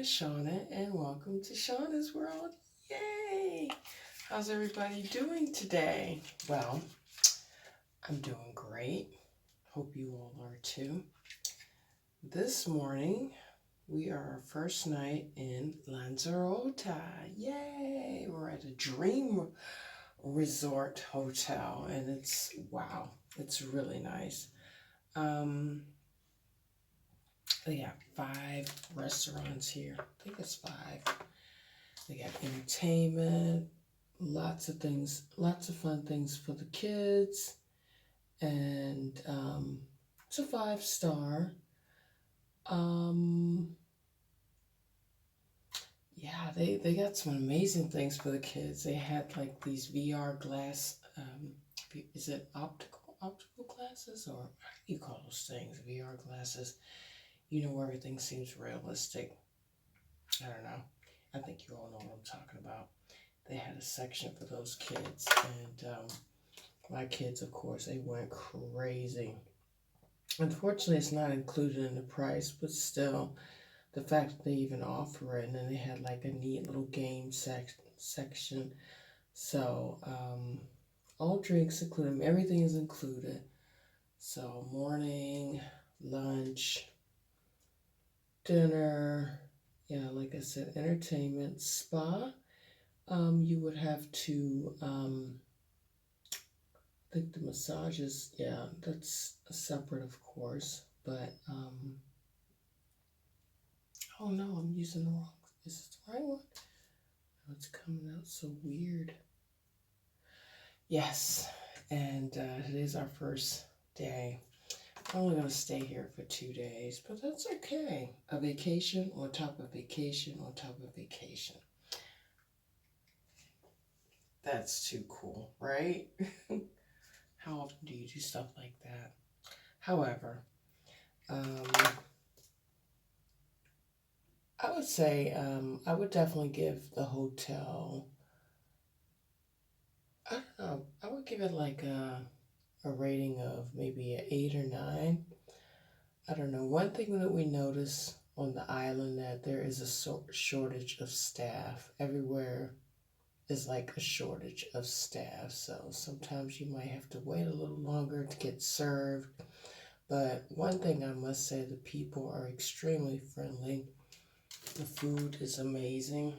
is Shauna, and welcome to Shauna's World. Yay! How's everybody doing today? Well, I'm doing great. Hope you all are too. This morning, we are our first night in Lanzarote. Yay! We're at a dream resort hotel, and wow, it's really nice. They got 5 restaurants here. I think it's 5. They got entertainment, lots of things, lots of fun things for the kids, and it's a 5-star. Yeah, they got some amazing things for the kids. They had like these VR glass. Is it optical glasses, or how do you call those things? VR glasses. You know, where everything seems realistic. I don't know. I think you all know what I'm talking about. They had a section for those kids, and my kids, of course, they went crazy. Unfortunately, it's not included in the price, but still, the fact that they even offer it, and then they had like a neat little game section. So, all drinks included, everything is included. So, morning, lunch, dinner, yeah, like I said, entertainment, spa. You would have to, I think the massages, yeah, that's separate, of course. But, oh no, I'm using the wrong, is this the right one? Oh, it's coming out so weird. Yes, and today's our first day. I'm only going to stay here for 2 days, but that's okay. A vacation on top of vacation on top of vacation. That's too cool, right? How often do you do stuff like that? However, I would say I would definitely give the hotel, I don't know, I would give it like a rating of maybe an 8 or 9. I don't know. One thing that we notice on the island, that there is a shortage of staff. Everywhere is like a shortage of staff. So sometimes you might have to wait a little longer to get served. But one thing I must say, the people are extremely friendly. The food is amazing.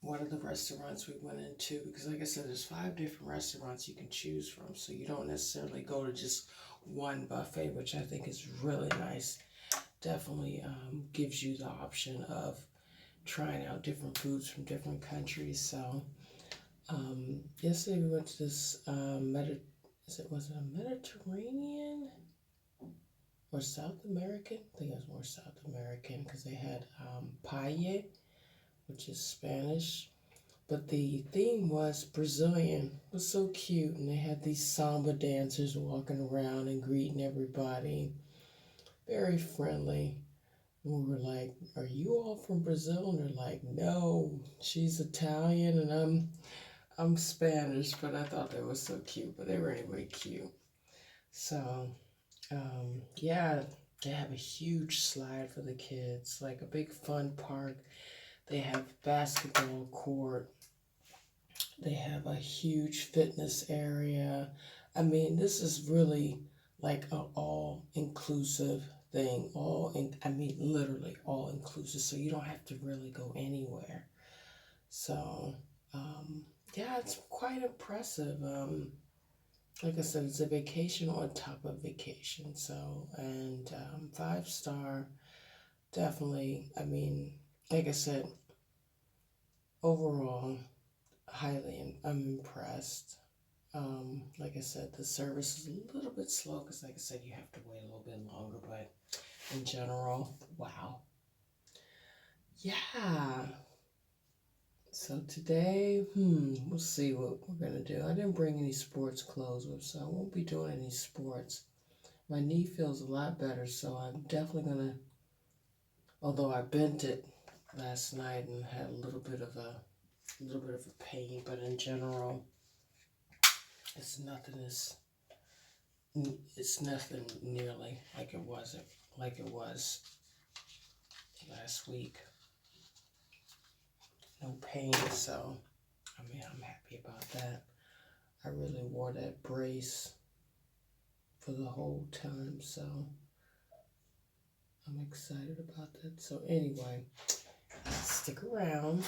One of the restaurants we went into, because like I said, there's 5 different restaurants you can choose from, so you don't necessarily go to just one buffet, which I think is really nice. Definitely gives you the option of trying out different foods from different countries. So yesterday we went to this was it a Mediterranean or South American? I think it was more South American, because they had paella, which is Spanish. But the theme was Brazilian. It was so cute. And they had these samba dancers walking around and greeting everybody. Very friendly. And we were like, "Are you all from Brazil?" And they're like, "No, she's Italian and I'm Spanish." But I thought they were so cute. But they were anyway cute. So, yeah, they have a huge slide for the kids, like a big fun park. They have basketball court. They have a huge fitness area. I mean, this is really like an all-inclusive thing. Literally all-inclusive. So you don't have to really go anywhere. So, yeah, it's quite impressive. Like I said, it's a vacation on top of vacation. So, and 5-star, definitely. I mean, like I said, overall, I'm impressed. Like I said, the service is a little bit slow because, like I said, you have to wait a little bit longer, but in general, wow. Yeah. So today, we'll see what we're going to do. I didn't bring any sports clothes with, so I won't be doing any sports. My knee feels a lot better, so I'm definitely going to, although I bent it last night and had a little bit of a pain, but in general, it's nothing nearly like it was last week. no pain. So, I mean, I'm happy about that. I really wore that brace for the whole time, so I'm excited about that. So anyway, stick around.